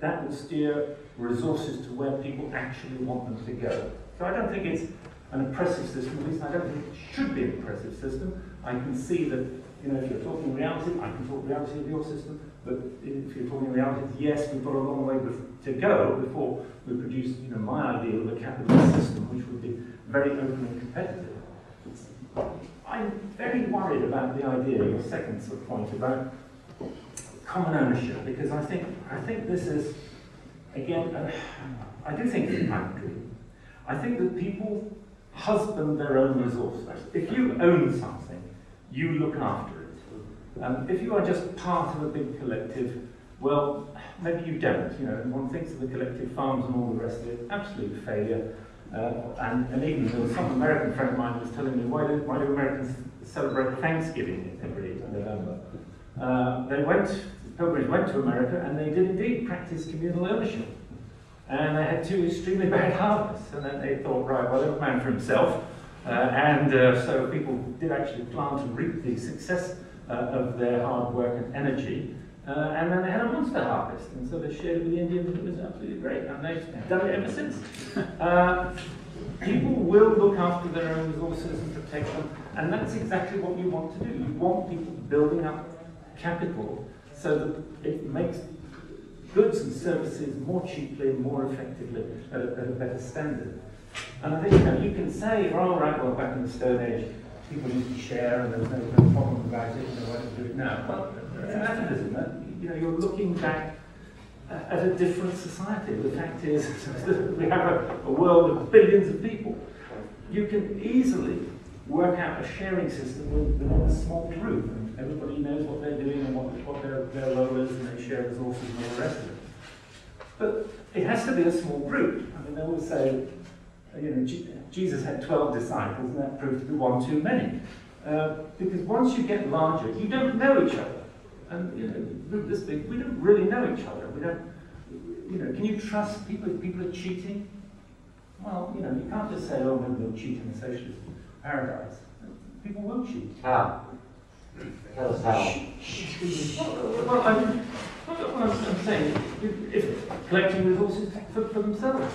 that will steer resources to where people actually want them to go. So I don't think it's an oppressive system, at least I don't think it should be an oppressive system. I can see that, if you're talking reality, I can talk reality of your system, but if you're talking reality, yes, we've got a long way to go before we produce, my ideal of a capitalist system, which would be very open and competitive. I'm very worried about the idea, your second sort of point, about common ownership, because I think this is, again, I do think it's a pipe dream. I think that people husband their own resources. If you own something, you look after it. If you are just part of a big collective, well, maybe you don't. One thinks of the collective farms and all the rest of it, absolute failure. And even there was some American friend of mine who was telling me, why do Americans celebrate Thanksgiving every November? Pilgrims went to America, and they did indeed practice communal ownership. And they had 2 extremely bad harvests, and then they thought, right, well, every man for himself. So people did actually plant and reap the success of their hard work and energy. And then they had a monster harvest, and so they shared it with the Indians, and it was absolutely great, and they've done it ever since. People will look after their own resources and protect them, and that's exactly what you want to do. You want people building up capital so that it makes goods and services more cheaply, more effectively, at a better standard. And I think you can say, oh, right, well, back in the Stone Age, people used to share, and there was no problem about it, and they want to do it now. Well, it's capitalism. You're looking back at a different society. The fact is that we have a world of billions of people. You can easily work out a sharing system within a small group, and everybody knows what they're doing and what their role is, and they share resources and all the rest of it. But it has to be a small group. I mean, they always say, Jesus had 12 disciples, and that proved to be one too many. Because once you get larger, you don't know each other. And group this big, we don't really know each other. We don't, can you trust people if people are cheating? Well, you can't just say, oh, maybe they'll cheat in a socialist paradise. People will cheat. How? Tell us how. Well, I'm saying, if collecting resources for themselves,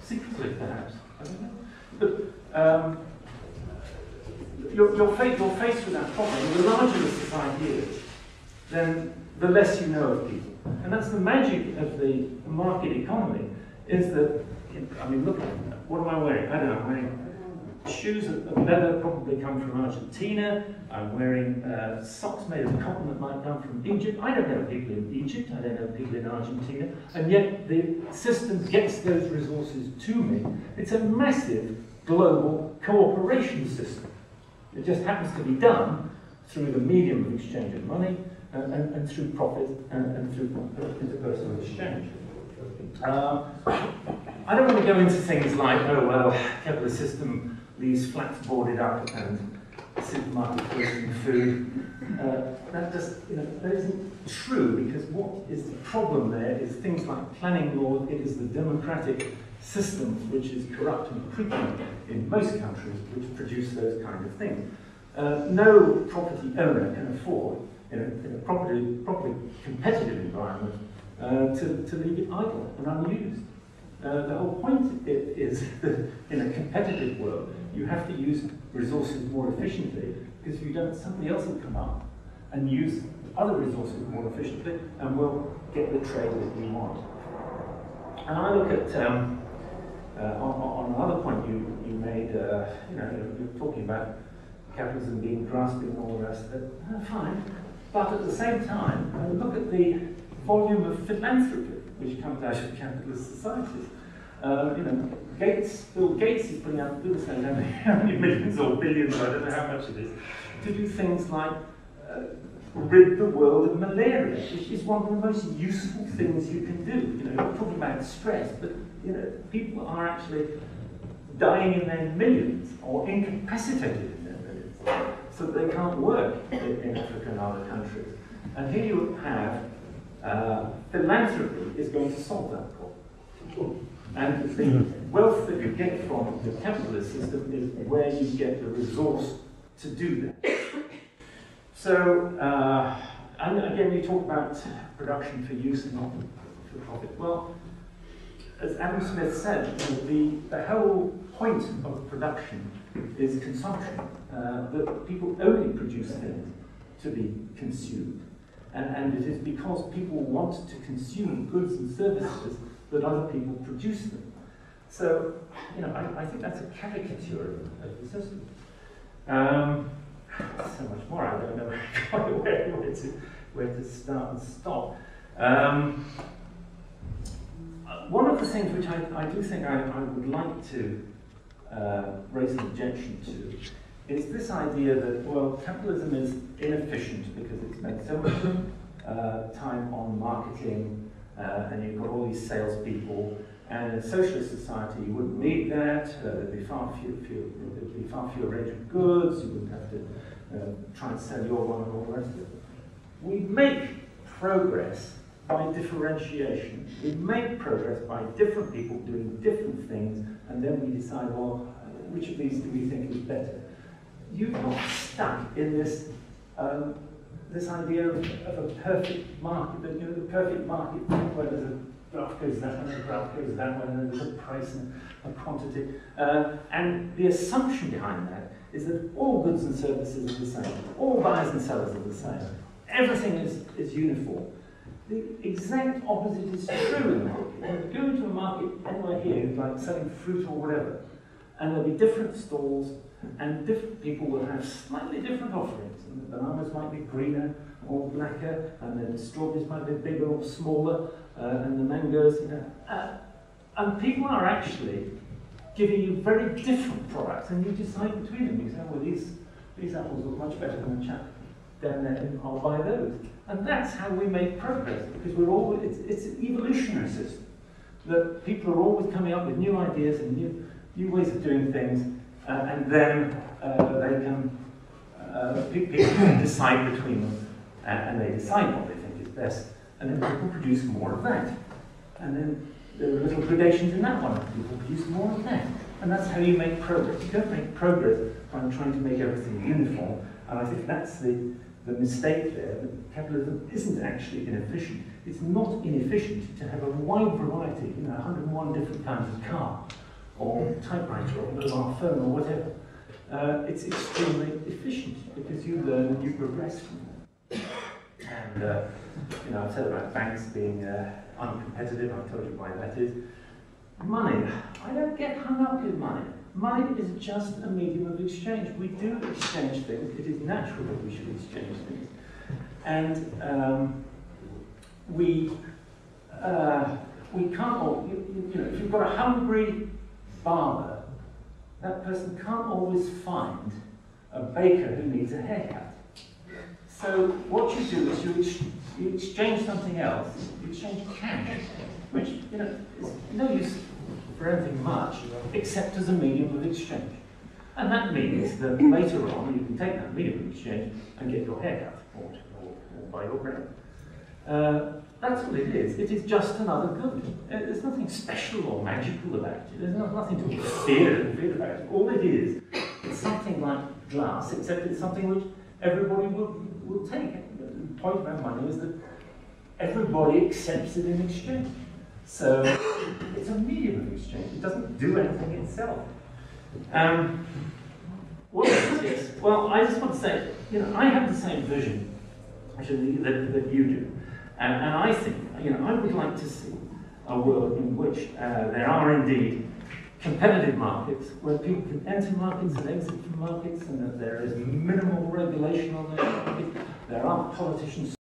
secretly perhaps, I don't know. But you're faced with that problem. The larger the society is, then the less you know of people. And that's the magic of the market economy, is that, look, what am I wearing? I don't know, I'm wearing shoes of leather, probably come from Argentina. I'm wearing socks made of cotton that might come from Egypt. I don't know people in Egypt, I don't know people in Argentina, and yet the system gets those resources to me. It's a massive global cooperation system. It just happens to be done through the medium of exchange of money and through profit and through interpersonal exchange. I don't want to go into things like, oh well, capitalist system leaves flats boarded up and supermarkets wasting food. That just, that isn't true, because what is the problem there is things like planning law. It is the democratic system which is corrupt and crooked in most countries which produce those kind of things. No property owner can afford, in a properly competitive environment, to leave it idle and unused. The whole point is that in a competitive world, you have to use resources more efficiently, because if you don't, somebody else will come up and use other resources more efficiently, and we'll get the trade that we want. And I look at, on another point you made, you're talking about capitalism being grasping and all the rest of it. Fine, but at the same time, look at the volume of philanthropy which comes out of capitalist societies. Bill Gates is putting out, goodness knows how many millions or billions, I don't know how much it is, to do things like rid the world of malaria, which is one of the most useful things you can do. We're talking about stress, but people are actually dying in their millions or incapacitated in their millions, so that they can't work in Africa and other countries. And here you have philanthropy is going to solve that problem. And the wealth that you get from the capitalist system is where you get the resource to do that. So, and again, you talk about production for use and not for profit. Well, Well, as Adam Smith said, the whole point of production is consumption, that people only produce things to be consumed. And it is because people want to consume goods and services that other people produce them. So, I think that's a caricature of the system. So much more, I don't know where to start and stop. One of the things which I do think I would like to raise an objection to is this idea that, well, capitalism is inefficient because it's spent so much time on marketing, and you've got all these salespeople, and in a socialist society you wouldn't need that, there'd be far fewer range of goods, you wouldn't have to try and sell your one and all the rest of it. We make progress by differentiation. We make progress by different people doing different things, and then we decide, well, which of these do we think is better? You're not stuck in this this idea of a perfect market, that the perfect market where there's a graph goes that way, a graph goes that way, and there's a price and a quantity. And the assumption behind that is that all goods and services are the same, all buyers and sellers are the same, everything is uniform. The exact opposite is true in the market. When you go into a market anywhere here, like selling fruit or whatever, and there'll be different stalls, and different people will have slightly different offerings. And the bananas might be greener or blacker, and then the strawberries might be bigger or smaller, and the mangoes, and people are actually giving you very different products, and you decide between them. You say, well, these apples look much better than the chap down there, and I'll buy those. And that's how we make progress, because it's an evolutionary system, that people are always coming up with new ideas and new ways of doing things, and then people can decide between them, and they decide what they think is best, and then people produce more of that. And then there are little gradations in that one, people produce more of that. And that's how you make progress. You don't make progress by trying to make everything uniform, and I think that's the mistake there, that capitalism isn't actually inefficient. It's not inefficient to have a wide variety, 101 different kinds of car, or typewriter, or mobile phone, or whatever. It's extremely efficient because you learn and you progress from that. And I've said about banks being uncompetitive. I've told you why that is. Money. I don't get hung up with money. Money is just a medium of exchange. We do exchange things. It is natural that we should exchange things. And we can't all, if you've got a hungry barber, that person can't always find a baker who needs a haircut. So what you do is you exchange something else. You exchange cash, which is no use for anything much except as a medium of exchange. And that means that later on you can take that medium of exchange and get your haircut or buy your bread. That's what it is. It is just another good. There's nothing special or magical about it. There's nothing to be feared about it. All it is, it's something like glass, except it's something which everybody will take. The point about money is that everybody accepts it in exchange. So it's a medium of exchange. It doesn't do anything itself. What is this? Well, I just want to say, I have the same vision actually that you do. And I think, I would like to see a world in which there are indeed competitive markets, where people can enter markets and exit from markets, and that there is minimal regulation on those markets. There aren't politicians